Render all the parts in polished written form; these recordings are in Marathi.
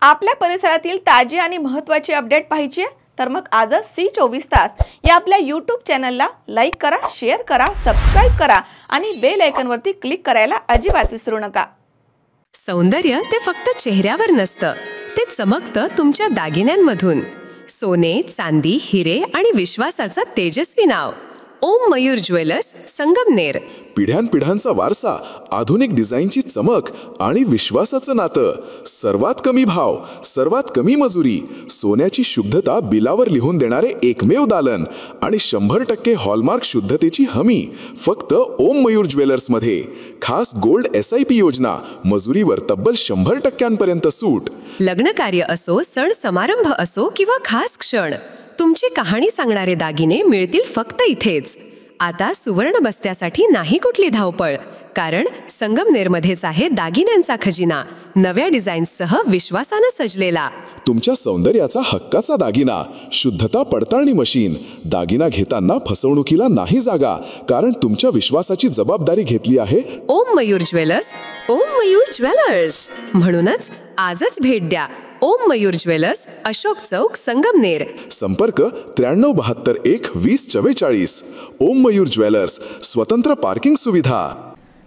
आपल्या परिसरातील ताजी आणि महत्त्वाची अपडेट पाहिजे तर मग आजच C24 या आपल्या YouTube चॅनलला लाईक करा, शेअर करा, सबस्क्राइब करा आणि बेल आयकॉनवरती क्लिक करायला अजिबात विसरू नका। सौंदर्य ते फक्त चेहऱ्यावर नसतं, ते चमकतं तुमच्या दागिन्यांमधून। सोने, चांदी, हिरे आणि विश्वासाचं तेजस्वी नाव ओम मयूर ज्वेलर्स, संगमनेर। पिढ्यानपिढ्यांचा वारसा, आधुनिक डिझाईनची चमक आणि विश्वासाचं नातं। सर्वात कमी भाव, सर्वात कमी मजुरी, सोन्याची शुद्धता बिलावर लिहून देणारे एकमेव दालन आणि 100% हॉलमार्क शुद्धतेची हमी फक्त ओम मयूर ज्वेलर्स मध्ये। खास गोल्ड SIP योजना, मजुरीवर तब्बल 100% सूट। लग्न कार्य असो, सण समारंभ असो किंवा खास क्षण, तुमची कहाणी सांगणारे दागिने मिळतील फक्त इथेच। आता सुवर्ण बस्त्यासाठी नाही कुठली धावपळ, कारण संगमनेरमध्येच आहे दागिन्यांचा खजिना, नव्या डिझाईन्ससह विश्वासानं सजलेला। तुमच्या सौंदर्याचा हक्काचा दागिना, शुद्धता पडताळणी मशीन। दागिना घेताना फसवणुकीला नाही जागा, कारण तुमच्या विश्वासाची जबाबदारी घेतली आहे ओम मयूर ज्वेलर्स। ओम मयूर ज्वेलर्स म्हणूनच आजच भेट द्या। ओम मयूर ज्वेलर्स, अशोक चौक, संगमनेर। संपर्क 93712044। ओम मयूर ज्वेलर्स, स्वतंत्र पार्किंग सुविधा।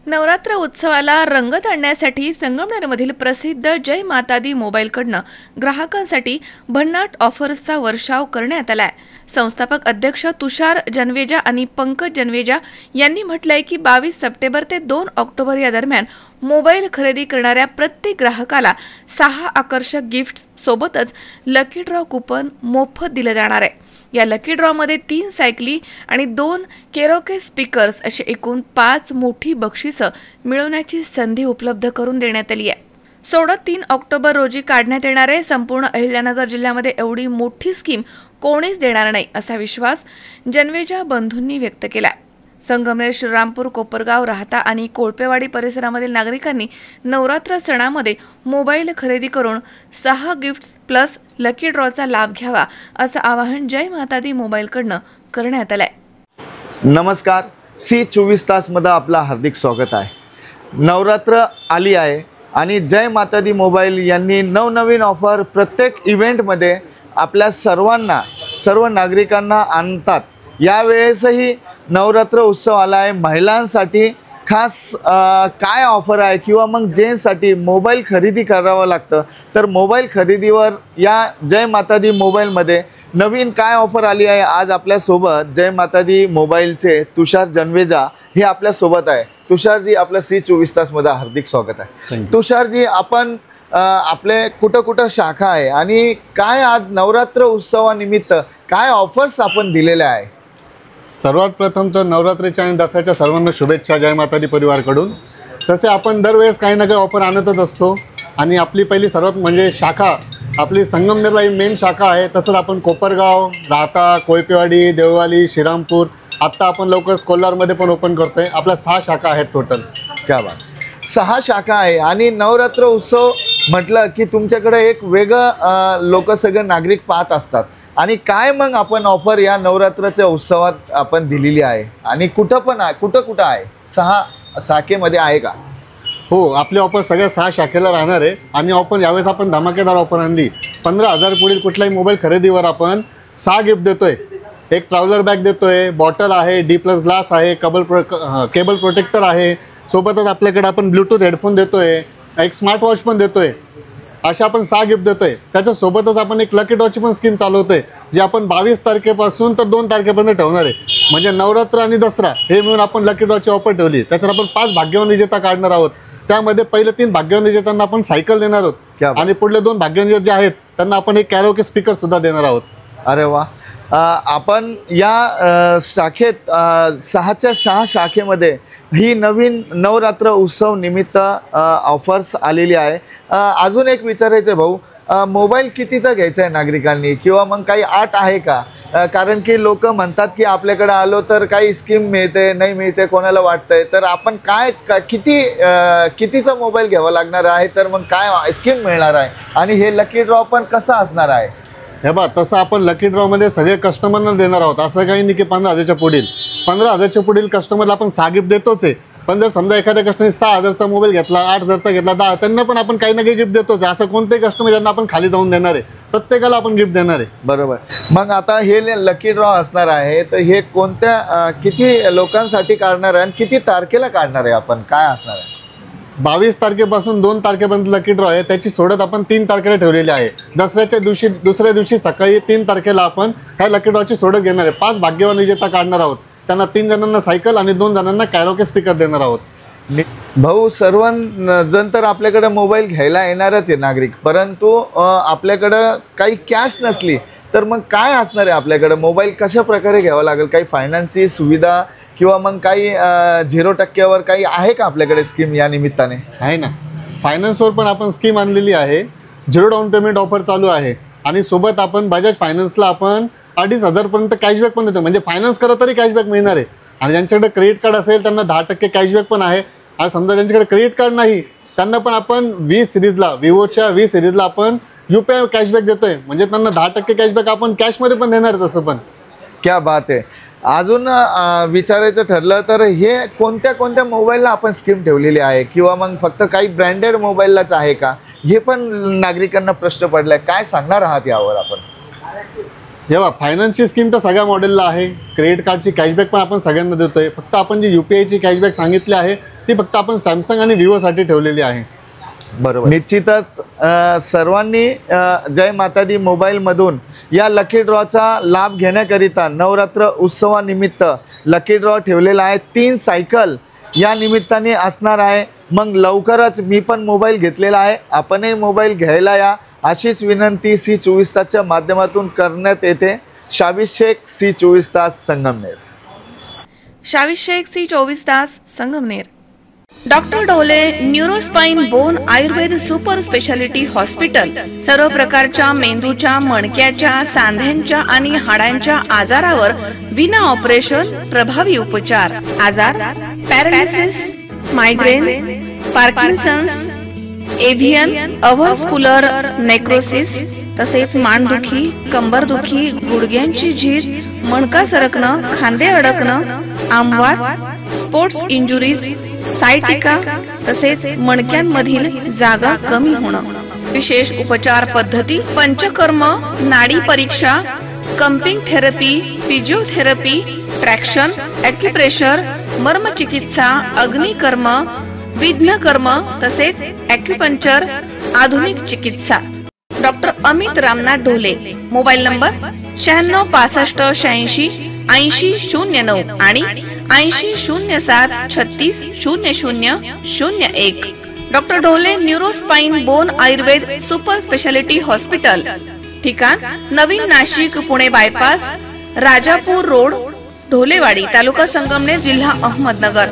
नवरात्र उत्सवाला रंगत आणण्यासाठी संगमनेरमधील प्रसिद्ध जय माता दी मोबाईलकडनं ग्राहकांसाठी भन्नाट ऑफर्सचा वर्षाव करण्यात आलाय। संस्थापक अध्यक्ष तुषार जनवेजा आणि पंकज जनवेजा यांनी म्हटलंय की 22 सप्टेंबर ते 2 ऑक्टोबर या दरम्यान मोबाईल खरेदी करणाऱ्या प्रत्येक ग्राहकाला 6 आकर्षक गिफ्ट्स सोबतच लकी ड्रॉ कुपन मोफत दिले जाणार आहे। या लकी ड्रॉ मध्ये 3 सायकली आणि 2 केरोके स्पीकर्स अशी एकूण 5 मोठी बक्षिसं मिळवण्याची संधी उपलब्ध करून देण्यात आली आहे। 3 ऑक्टोबर रोजी काढण्यात येणारे संपूर्ण अहिल्यानगर जिल्ह्यामध्ये एवढी मोठी स्कीम कोणीच देणार नाही असा विश्वास जनवेजा बंधूंनी व्यक्त केला। संगमनेर, श्रीरामपूर, कोपरगाव, राहता आणि कोळपेवाडी परिसरामधील नागरिकांनी नवरात्र सणामध्ये मोबाईल खरेदी करून 6 गिफ्ट्स प्लस लकी ड्रॉचा लाभ घ्यावा असं आवाहन जय माता दी मोबाईलकडनं करण्यात आलंय। नमस्कार, C24 मध्ये आपलं हार्दिक स्वागत आहे। नवरात्र आली आहे आणि जय माता दी मोबाईल यांनी नवनवीन ऑफर प्रत्येक इव्हेंटमध्ये आपल्या सर्व नागरिकांना आणतात। यावेळेसही नवरात्र उत्सव आला आहे, महिलांसाठी खास काय ऑफर आहे किंवा मग जेंट्ससाठी मोबाईल खरेदी करावं लागतं तर मोबाईल खरेदीवर या जय माता दी मोबाईलमध्ये नवीन काय ऑफर आली आहे। आज आपल्यासोबत जय माता दी मोबाईलचे तुषार जनवेजा हे आपल्यासोबत आहे। तुषारजी, आपलं C24 मध्ये हार्दिक स्वागत आहे। तुषारजी, आपण आपले कुठं शाखा आहे आणि काय आज नवरात्र उत्सवानिमित्त काय ऑफर्स आपण दिलेले आहे? सर्वात प्रथम तर नवरात्रीच्या आणि दसऱ्याच्या सर्वांना शुभेच्छा जय माता दी परिवारकडून। तसे आपण दरवेळेस काही ना काही ऑफर आणतच असतो आणि आपली पहिली सर्वात म्हणजे शाखा आपली संगमनेरला ही मेन शाखा आहे। तसंच आपण कोपरगाव, राहता, कोळपेवाडी, देवळवाली, श्रीरामपूर, आत्ता आपण लवकरच कोल्हारमध्ये पण ओपन करतोय। आपल्या 6 शाखा आहेत टोटल। क्या बात, 6 शाखा आहे आणि नवरात्र उत्सव म्हटलं की तुमच्याकडे एक वेगळं लोक सगळे नागरिक पाहत असतात आणि काय मग आपण ऑफर या नवरात्राच्या उत्सवात आपण दिलेली आहे आणि कुठं आहे? 6 शाखेमध्ये आहे का? हो, आपली ऑफर सगळ्या 6 शाखेला राहणार आहे आणि ऑफर यावेळेस आपण धमाकेदार ऑफर आणली। 15,000 पुढील कुठलाही मोबाईल खरेदीवर आपण 6 गिफ्ट देतोय। एक ट्रॅव्हलर बॅग देतोय, बॉटल आहे, D+ ग्लास आहे, केबल प्रोटेक्टर आहे, सोबतच आपल्याकडे आपण ब्लूटूथ हेडफोन देतोय, एक स्मार्ट वॉच पण देतोय। अशा आपण 6 गिफ्ट देतोय। त्याच्यासोबतच आपण एक लकी ड्रॉची पण स्कीम चालवतोय जी आपण 22 तारखेपासून तर 2 तारखेपर्यंत ठेवणार आहे। म्हणजे नवरात्र आणि दसरा हे मिळून आपण लकी ड्रॉची ऑफर ठेवली। त्याच्यात आपण 5 भाग्यवान विजेता काढणार आहोत। त्यामध्ये पहिले 3 भाग्यवान विजेत्यांना आपण सायकल देणार आहोत आणि पुढले 2 भाग्यवान विजेते जे आहेत त्यांना आपण एक कॅरोके स्पीकर सुद्धा देणार आहोत। अरे वा, आपण या शाखेत 6च्या 6 शाखेमध्ये ही नवीन नवरात्र उत्सव निमित्त ऑफर्स आलेली आहे। अजून एक विचारायचं भाऊ, मोबाईल कितीचा घ्यायचा आहे नागरिकांनी किंवा मग काही अट आहे का? कारण की लोक म्हणतात की आपल्याकडे आलो तर काही स्कीम मिळते नाही मिळते, कोणाला वाटतंय तर आपण काय कितीचा मोबाईल घ्यावा लागणार आहे, तर मग काय स्कीम मिळणार आहे आणि हे लकी ड्रॉ पण कसा असणार आहे? हे बा, तसं आपण लकी ड्रॉमध्ये सगळे कस्टमरना देणार आहोत। असं काही नाही की 15,000च्या पुढील कस्टमरला आपण 6 गिफ्ट देतोच आहे पण जर समजा एखाद्या कस्टमरने 6,000चा मोबाईल घेतला, 8,000चा घेतला, 10, त्यांना पण आपण काही ना काही गिफ्ट देतोच. असं कोणतेही कस्टमर ज्यांना आपण खाली जाऊन देणार आहे, प्रत्येकाला आपण गिफ्ट देणार आहे. बरोबर. मग आता हे लकी ड्रॉ असणार आहे, तर हे कोणत्या किती लोकांसाठी काढणार आहे आणि किती तारखेला काढणार आहे आपण, काय असणार आहे? 22 तारखेपासून 2 तारखेपर्यंत लकी ड्रॉ आहे. त्याची सोडत आपण 3 तारखेला ठेवलेली आहे. दसऱ्याच्या दिवशी दुसऱ्या दिवशी सकाळी 3 तारखेला आपण ह्या लकी ड्रॉची सोडत घेणार आहे. 5 भाग्यवान विजेता काढणार आहोत. त्यांना 3 जणांना सायकल आणि 2 जणांना कॅरोके स्पीकर देणार आहोत. भाऊ, सर्वजण तर आपल्याकडे मोबाईल घ्यायला येणारच आहे नागरिक, परंतु आपल्याकडं काही कॅश नसली तर मग काय असणार आहे आपल्याकडे? मोबाईल कशा प्रकारे घ्यावा लागेल? काही फायनान्सची सुविधा किंवा मग काही 0% काही आहे का आपल्याकडे स्कीम या निमित्ताने? आहे ना, फायनान्सवर पण आपण स्कीम आणलेली आहे. 0 डाऊन पेमेंट ऑफर चालू आहे आणि सोबत आपण बजाज फायनान्सला आपण 2,500 पर्यंत कॅशबॅक पण देतो. म्हणजे फायनान्स करा तरी कॅशबॅक मिळणार आहे. आणि ज्यांच्याकडे क्रेडिट कार्ड असेल त्यांना 10% कॅशबॅक पण आहे. आणि समजा ज्यांच्याकडे क्रेडिट कार्ड नाही त्यांना पण आपण 20 सिरीजला, विवोच्या 20 सिरीजला आपण UPI कॅशबॅक देतोय. म्हणजे त्यांना 10% कॅशबॅक आपण कॅशमध्ये पण देणार आहे. तसं पण क्या बात आहे. अजून विचारायचं ठरलं तर हे कोणत्या कोणत्या मोबाईलला आपण स्कीम ठेवलेली आहे किंवा मग फक्त काही ब्रँडेड मोबाईललाच आहे का, हे पण नागरिकांना प्रश्न पडलाय. काय सांगणार आहात यावर आपण? जेव्हा फायनान्सची स्कीम तर सगळ्या मॉडेलला आहे. क्रेडिट कार्डची कॅशबॅक पण आपण सगळ्यांना देतोय. फक्त आपण जी UPIची कॅशबॅक सांगितली आहे ती फक्त आपण सॅमसंग आणि विवोसाठी ठेवलेली आहे. बरोबर. निश्चितच सर्वांनी जय माता दी मोबाईलमधून या लकी ड्रॉचा लाभ घेण्याकरिता नवरात्र उत्सवानिमित्त लकी ड्रॉ ठेवलेला आहे. 3 सायकल या निमित्ताने असणार आहे. मग लवकरच मी पण मोबाईल घेतलेला आहे, आपणही मोबाईल घ्यायला या अशीच विनंती C24 तासच्या माध्यमातून करण्यात येते. शाबीर शेख, C24 तास, संगमनेर. शाबीर शेख, C24 तास, Sangamner. Doctor Dhole neurospine bone Ayurveda super speciality hospital सर्व प्रकारच्या मेंदूच्या, मणक्याच्या, सांध्यांच्या आणि हाडांच्या आजारावर विना ऑपरेशन प्रभावी उपचार. आजार पॅरालिसिस, मायग्रेन, पार्किन्सन्स, एव्हियन, अव्हस्क्युलर नेक्रोसिस, तसेच मानदुखी, कंबरदुखी, गुडघ्यांची झीज, मणका सरकणं, खांदे अडकणं, आमवात, स्पोर्ट्स इंजुरीज, सायटिका, तसेच मणक्यांमधील जागा कमी होणं. विशेष उपचार पद्धती पंचकर्म, नाडी परीक्षा, cupping therapy, physiotherapy, traction, acupressure, मर्मचिकित्सा, अग्निकर्म, विघ्नकर्म, तसेच ॲक्युपंक्चर, आधुनिक चिकित्सा. Doctor Amit Ramnath Dhole. Mobile number 96 65 86 80 09 आणि 80 07 36 00 01. Doctor Dhole neurospine bone Ayurveda super speciality hospital. ठिकाण नवीन नाशिक पुणे बायपास, राजापूर रोड, ढोलेवाडी, तालुका संगमनेर, जिल्हा अहमदनगर.